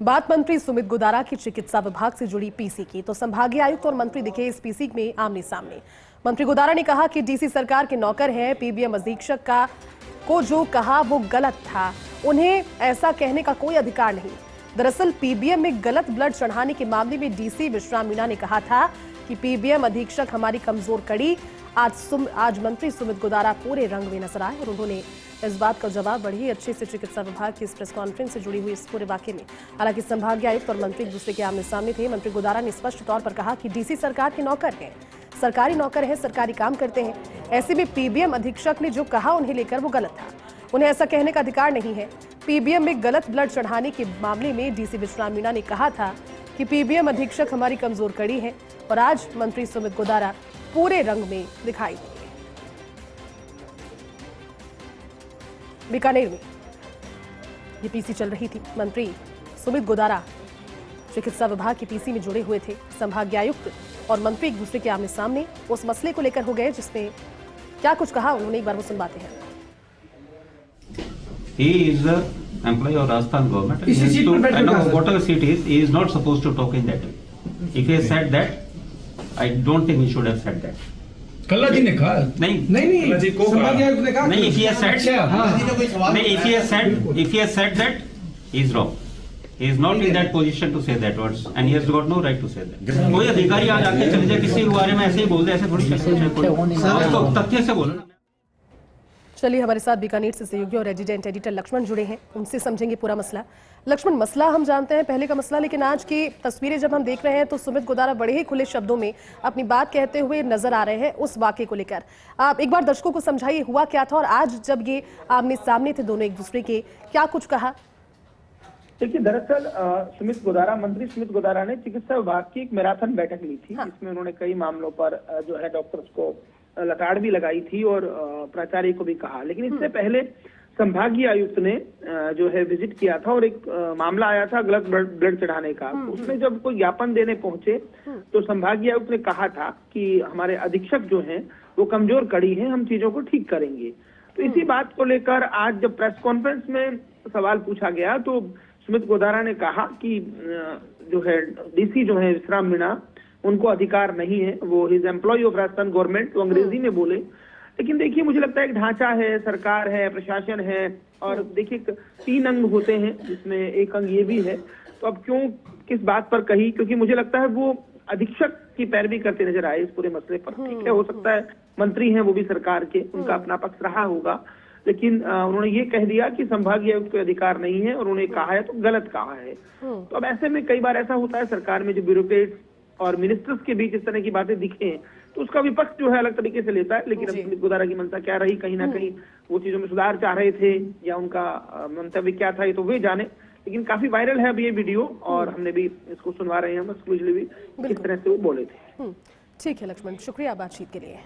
बात मंत्री सुमित गोदारा की चिकित्सा विभाग से जुड़ी पीसी की, तो संभागीय आयुक्त और मंत्री दिखे इस पीसी में आमने सामने। मंत्री गोदारा ने कहा कि डीसी सरकार के नौकर हैं, पीबीएम अधीक्षक को जो कहा वो गलत था, उन्हें ऐसा कहने का कोई अधिकार नहीं। दरअसल पीबीएम में गलत ब्लड चढ़ाने के मामले में डीसी विश्राम मीणा ने कहा था कि पीबीएम अधीक्षक हमारी कमजोर कड़ी। आज मंत्री सुमित गोदारा पूरे रंग में नजर आए और उन्होंने इस बात का जवाब बड़ी ही अच्छे से चिकित्सा विभाग की इस प्रेस कॉन्फ्रेंस से जुड़ी हुई इस पूरे वाकये में। हालांकि संभागीय आयुक्त और मंत्री एक दूसरे के आमने सामने थे। मंत्री गोदारा ने स्पष्ट तौर पर कहा कि डीसी सरकार के नौकर हैं, सरकारी नौकर हैं, सरकारी काम करते हैं। ऐसे में पीबीएम अधीक्षक ने जो कहा उन्हें लेकर वो गलत था, उन्हें ऐसा कहने का अधिकार नहीं है। पीबीएम में गलत ब्लड चढ़ाने के मामले में डीसी विश्राम मीणा ने कहा था कि पीबीएम अधीक्षक हमारी कमजोर कड़ी है और आज मंत्री सुमित गोदारा पूरे रंग में दिखाई दिए। बीकानेर में ये पीसी चल रही थी। मंत्री सुमित गोदारा चिकित्सा विभाग की पीसी में जुड़े हुए थे। संभागीय आयुक्त और मंत्री एक दूसरे के आमने सामने उस मसले को लेकर हो गए, जिसमें क्या कुछ कहा उन्होंने, एक बार वो सुनवाते हैं। He is an employee of Rajasthan government. I know whatever seat he is not supposed to talk in that way. If he has said that, I don't think he should have said that. कल्ला जी ने कहा नहीं संभागीय आयुक्त ने कहा नहीं, if he has said नहीं, if he has said that, he is wrong. He is not in that position to say that words and he has got no right to say that. कोई अधिकारी आज आके चले जाए किसी के बारे में ऐसे ही बोल दे, ऐसे थोड़ी चलेगा। तथ्य से बोलो ना। चलिए, हमारे साथ बीकानेर से सहयोगी और रेजिडेंट एडिटर लक्ष्मण जुड़े हैं, उनसे समझेंगे पूरा मसला। लक्ष्मण, मसला हम जानते हैं पहले का मसला, लेकिन आज की तस्वीरें जब हम देख रहे हैं तो सुमित गोदारा बड़े ही खुले शब्दों में अपनी बात कहते हुए नजर आ रहे हैं उस वाकये को लेकर। आप एक बार दर्शकों को समझाइए हुआ क्या था और आज जब ये आमने सामने थे दोनों एक दूसरे के, क्या कुछ कहा। देखिए, दरअसल सुमित गोदारा, मंत्री सुमित गोदारा ने चिकित्सा विभाग की एक मैराथन बैठक ली थी, जिसमें उन्होंने कई मामलों पर जो है डॉक्टर्स को लताड़ भी लगाई थी और प्राचार्य को भी कहा। लेकिन इससे पहले संभागीय आयुक्त ने जो है विजिट किया था और एक मामला आया था गलत ब्लड चढ़ाने का। तो उसमें जब कोई ज्ञापन देने पहुंचे तो संभागीय आयुक्त ने कहा था कि हमारे अधीक्षक जो हैं वो कमजोर कड़ी हैं, हम चीजों को ठीक करेंगे। तो इसी बात को लेकर आज जब प्रेस कॉन्फ्रेंस में सवाल पूछा गया तो सुमित गोदारा ने कहा कि जो है डीसी जो है विश्राम मीणा, उनको अधिकार नहीं है, वो his employ of Rajasthan government, तो अंग्रेजी में बोले। लेकिन देखिए, मुझे लगता है एक ढांचा है, सरकार है, प्रशासन है और देखिए 3 अंग होते हैं जिसमें एक अंग ये भी है। तो अब क्यों किस बात पर कही, क्योंकि मुझे लगता है वो अधीक्षक की पैरवी करते नजर आए इस पूरे मसले पर। ठीक है, हो सकता है मंत्री हैं वो भी सरकार के, उनका अपना पक्ष रहा होगा, लेकिन उन्होंने ये कह दिया कि संभागीय आयुक्त को अधिकार नहीं है और उन्होंने कहा है तो गलत कहा है। तो अब ऐसे में कई बार ऐसा होता है सरकार में जो ब्यूरोक्रेट्स और मिनिस्टर्स के बीच इस तरह की बातें दिखे तो उसका विपक्ष जो है अलग तरीके से लेता है। लेकिन सुमित गोदारा की मंशा क्या रही, कहीं ना कहीं वो चीजों में सुधार चाह रहे थे या उनका मंतव्य क्या था, ये तो वे जाने। लेकिन काफी वायरल है अब ये वीडियो और हमने भी इसको सुनवा रहे हैं हम एक्सक्लूसिवली भी किस तरह से वो बोले थे। ठीक है लक्ष्मण, शुक्रिया बातचीत के लिए।